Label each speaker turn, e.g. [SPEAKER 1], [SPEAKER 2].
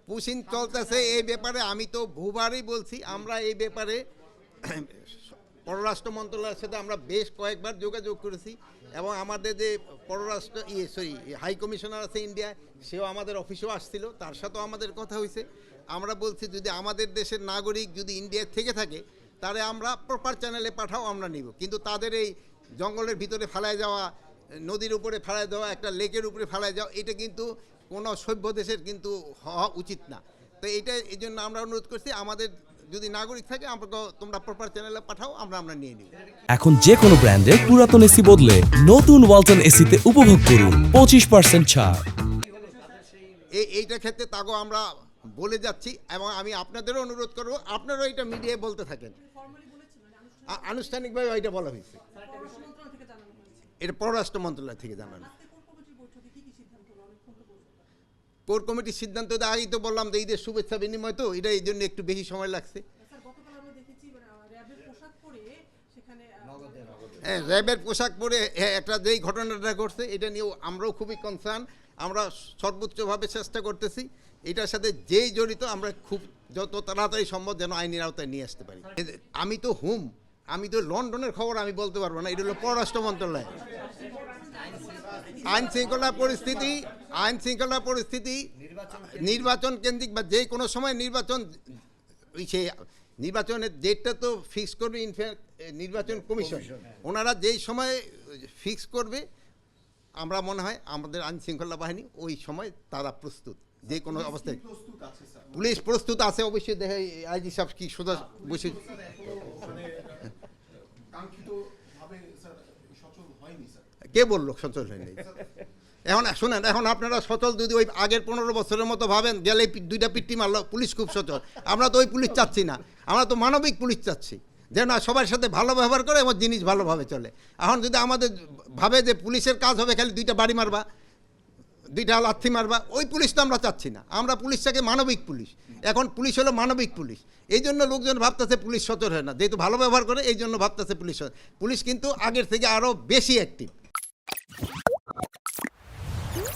[SPEAKER 1] Pushing চলতেছে এই ব্যাপারে আমি তো বহুবারই বলছি, আমরা এই ব্যাপারে পররাষ্ট্র মন্ত্রণালয়ের সাথে আমরা বেশ কয়েকবার যোগাযোগ করেছি এবং আমাদের যে পররাষ্ট্র হাই কমিশনার আছে ইন্ডিয়ায়, সেও আমাদের অফিসেও আসছিল, তার সাথেও আমাদের কথা হয়েছে। আমরা বলছি যদি আমাদের দেশের নাগরিক যদি ইন্ডিয়ায় থেকে থাকে তাহলে আমরা প্রপার চ্যানেলে পাঠাও, আমরা নিব। কিন্তু তাদের এই জঙ্গলের ভিতরে ফেলায় যাওয়া, নদীর উপরে ফেলায় দেওয়া, একটা লেকের উপরে ফেলায় যাওয়া, এটা কিন্তু কোনো সভ্য দেশের কিন্তু হওয়া উচিত না। তো এটা এই জন্য আমরা অনুরোধ করছি, আমাদের যদি নাগরিক থাকে আমরা তোমরা প্রপার চ্যানেলে পাঠাও, আমরা নিয়ে নিব।
[SPEAKER 2] এখন যে কোনো ব্র্যান্ডের পুরাতন এসি বদলে নতুন ওয়ালটন এসিতে উপভোগ করুন 25% ছাড়।
[SPEAKER 1] এইটা ক্ষেত্রে তাগো আমরা বলে যাচ্ছি এবং আমি আপনাদেরও অনুরোধ করব আপনারাও এটা মিডিয়ায় বলতে থাকেন। আনুষ্ঠানিকভাবে এটা বলা হয়েছে, এটা পররাষ্ট্র মন্ত্রণালয় থেকে জানানো। কোর কমিটির সিদ্ধান্ত আগেই তো বললাম যে ঈদের শুভেচ্ছা বিনিময়, তো এটা এই জন্য একটু বেশি সময় লাগছে। হ্যাঁ, র্যাবের পোশাক পরে একটা যেই ঘটনাটা ঘটছে এটা নিয়েও আমরাও খুবই কনসার্ন। আমরা সর্বোচ্চভাবে চেষ্টা করতেছি এটার সাথে যেই জড়িত আমরা খুব যত তাড়াতাড়ি সম্ভব যেন আইনের আওতায় নিয়ে আসতে পারি। আমি তো লন্ডনের খবর আমি বলতে পারবো না, এটা হলো পররাষ্ট্র মন্ত্রণালয়। আইন শৃঙ্খলা পরিস্থিতি নির্বাচন কেন্দ্রিক বা যে কোনো সময় নির্বাচনের ডেটটা তো ফিক্স করবে নির্বাচন কমিশন। ওনারা যেই সময় ফিক্স করবে আমরা মনে হয় আমাদের আইন শৃঙ্খলা বাহিনী ওই সময় তারা প্রস্তুত, যে কোনো অবস্থায়। পুলিশ প্রস্তুত আছে অবশ্যই। দেখে আইজি সাহেব কি সোজা বসে কে বললো সচল হয়নি? এখন শুনেন, এখন আপনারা সচল যদি ওই আগের 15 বছরের মতো ভাবেন, গেলে দুইটা পিট্টি মারলো পুলিশ খুব সচল, আমরা তো ওই পুলিশ চাচ্ছি না। আমরা তো মানবিক পুলিশ চাচ্ছি, যে না সবার সাথে ভালো ব্যবহার করে এবং জিনিস ভালোভাবে চলে। এখন যদি আমাদের ভাবে যে পুলিশের কাজ হবে খালি দুইটা বাড়ি মারবা, দুইটা লাথি মারবা, ওই পুলিশ তো আমরা চাচ্ছি না। আমরা পুলিশটাকে মানবিক পুলিশ, এখন পুলিশ হলো মানবিক পুলিশ। এই জন্য লোকজন ভাবতেছে পুলিশ সচল হয় না, যেহেতু ভালো ব্যবহার করে এই জন্য ভাবতেছে পুলিশ। পুলিশ কিন্তু আগের থেকে আরও বেশি অ্যাক্টিভ।